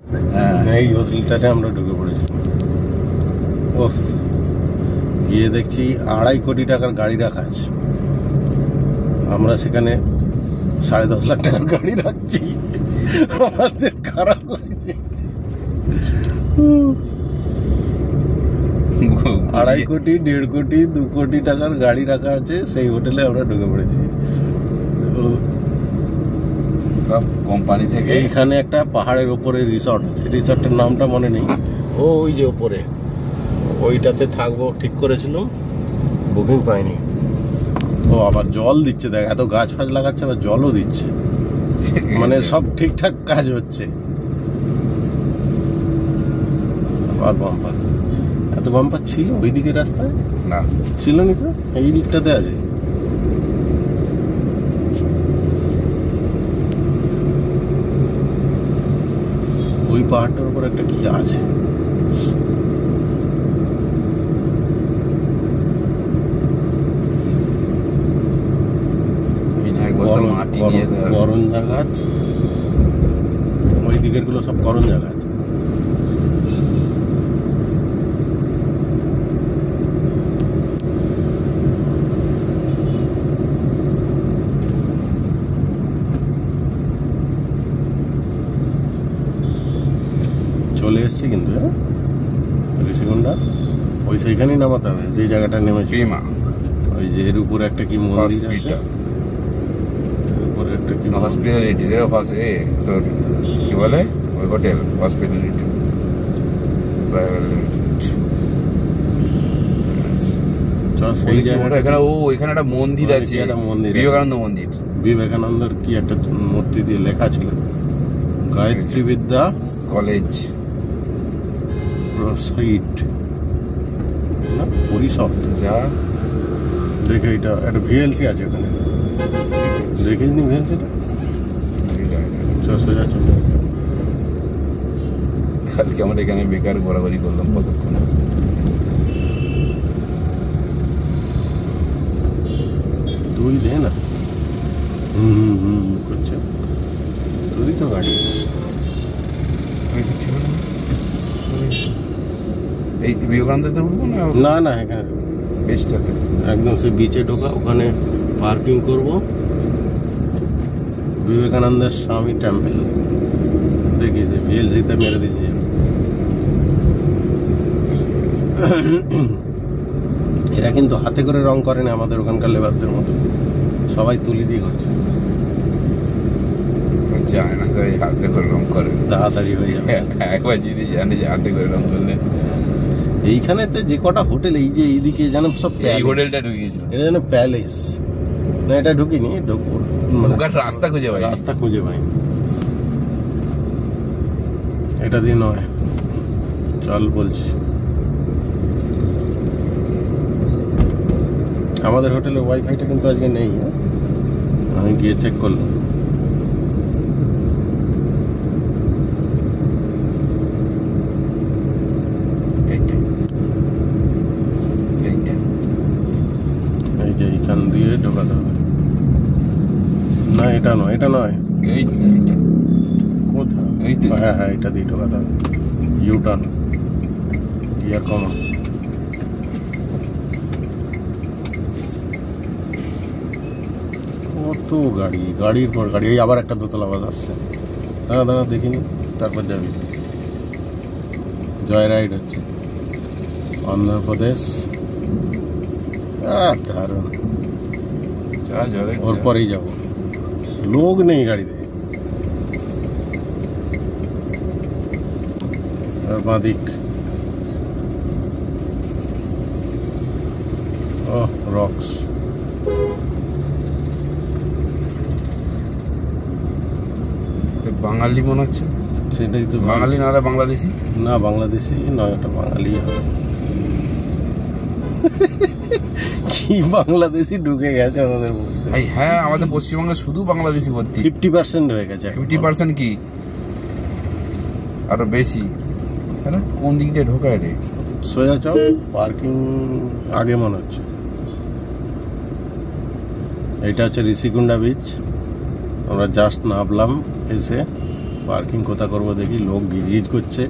এই হোটেলটাতে আমরা ঢুকে পড়েছি। ওহ, গিয়ে দেখছি 2.5 কোটি টাকার গাড়ি রাখা আছে। আমরা সেখানে 10.5 লাখ টাকার গাড়ি রাখছি। আমাদের খারাপ লাগছে। 2.5 কোটি, 1.5 কোটি, 2 কোটি টাকার গাড়ি রাখা আছে, সেই হোটেলে আমরা ঢুকে পড়েছি। সব কোম্পানি থেকে। এইখানে একটা পাহাড়ের ওপরে রিসর্ট আছে, রিসর্টের নামটা মনে নেই। ওই যে ওপরে ওইটাতে থাকবো ঠিক করেছিলাম, বুকিং পাইনি। ও আবার জল দিচ্ছে, দেখ এত গাছ ফাছ লাগাচ্ছে, আবার জলও দিচ্ছে, মানে সব ঠিকঠাক কাজ হচ্ছে। আবার বাম্পার, এত বাম্পার ছিল ওই দিকে রাস্তায়? না ছিল নি তো, এই দিকটাতে আছে। ওই পাহাড়টার উপর একটা কি আছে, করঞ্জা গাছ, ওই দিকের গুলো সব করঞ্জা গাছ। চলে এসছি কিন্তু ঋষিকুণ্ডা, ওই সেইখানেই নামাতে হবে যে জায়গাটা নেমেছি। ওই যে এর উপরে একটা কি মন্দির আছে, একটা কি হসপিটালিটি, তোর কি বলে ওই হোটেল হসপিটালিটি প্রাইভেট লিমিটেড। এখানে ওইখানে একটা মন্দির আছে, বিবেকানন্দ মন্দির। বিবেকানন্দের কি একটা মূর্তি দিয়ে লেখা ছিল, গায়ত্রী বিদ্যা কলেজ পরিষদ। যা দেখে এটা একটা ভিএলসি আছে ওখানে, দেখিস নি ভিএলসিটা? কালকে আমরা এখানে বেকার ঘোরাঘুরি করলাম কতক্ষণ। তুই দে না, করছে তুই তো গাড়ি। এই বিবেকানন্দতে উঠবো না? না এখানে বেশটাতে একদম সে বিচে ঢোকা, ওখানে পার্কিং করব। বিবেকানন্দের স্বামী টেম্পল দেখি যে ভিএলসিতে মেরে দিয়েছে। এরা কিন্তু হাতে করে রং করে না আমাদের ওখানকার লেবারদের মতো, সবাই তুলি দিয়ে করছে। জানে না হাতে করে রং করে, তাড়াতাড়ি হয়ে যাবে। একবার যদি জানে যে হাতে করে রং করলে। এইখানেতে যে কটা হোটেল, এই যে এইদিকে যেন সব এই হোটেলটা ঢুকিয়েছিল, এটা যেন প্যালেস না, এটা ঢুকিনি, ঢোকার রাস্তা খুঁজে পাইনি। এটা দিয়ে নয়, চল বলছি। আমাদের হোটেলে ওয়াইফাইটা কিন্তু আজকে নেই, আমি গিয়ে চেক করলাম। এই যে এইখান দিয়ে ঢোকাতে হবে না, এটা নয় কোথায়? হ্যাঁ এটা দিয়ে ঢোকাতে হবে, ইউটার্ন গিয়ার কমা। কত গাড়ির পর গাড়ি। এই আবার একটা দোতলা বাস আসছে, দাঁড়া দেখিনি, তারপর যাবি। জয় রাইড হচ্ছে অন্ধ্রপ্রদেশ, দারুণ। ওর পরেই যাবো, লোক নেই গাড়িতে। আর বাঁদিক রক্স। বাঙালি মনে হচ্ছে, সেটাই তো। বাঙালি না হলে বাংলাদেশি? না বাংলাদেশি নয়, ওটা বাঙালি হবে। কি বাংলাদেশি ঢুকে গেছে আমাদের মধ্যে? হ্যাঁ, আমাদের পশ্চিমবঙ্গে শুধু বাংলাদেশি ভর্তি। 50% হয়ে গেছে। 50% কি আরো বেশি? কোন দিক দিয়ে ঢোকায় রে? সোজা চল, পার্কিং আগে মনে হচ্ছে। এটা হচ্ছে ঋষিকুণ্ডা বিচ, আমরা জাস্ট নামলাম এসে। পার্কিং কোথা করবো দেখি, লোক গিজগিজ করছে।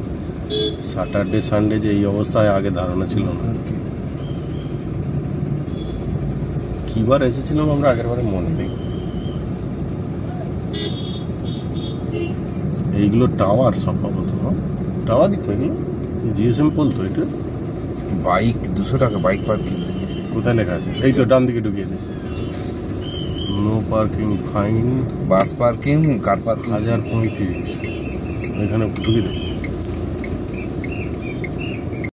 স্যাটারডে সানডে যে এই অবস্থায় আগে ধারণা ছিল না। কিবার এসেছিলাম আমরা আগের বারে মনে নেই। এইগুলো টাওয়ার সম্ভবত, টাওয়ারই তো এগুলো, জিএসএম পোল তো এটা। বাইক 200 টাকা বাইক পার্কিং। কোথায় লেখা আছে? এই তো ডান দিকে ঢুকিয়ে দে। No parking fine. Bus parking, car parking 1035, এখানে ঢুকিয়ে দে।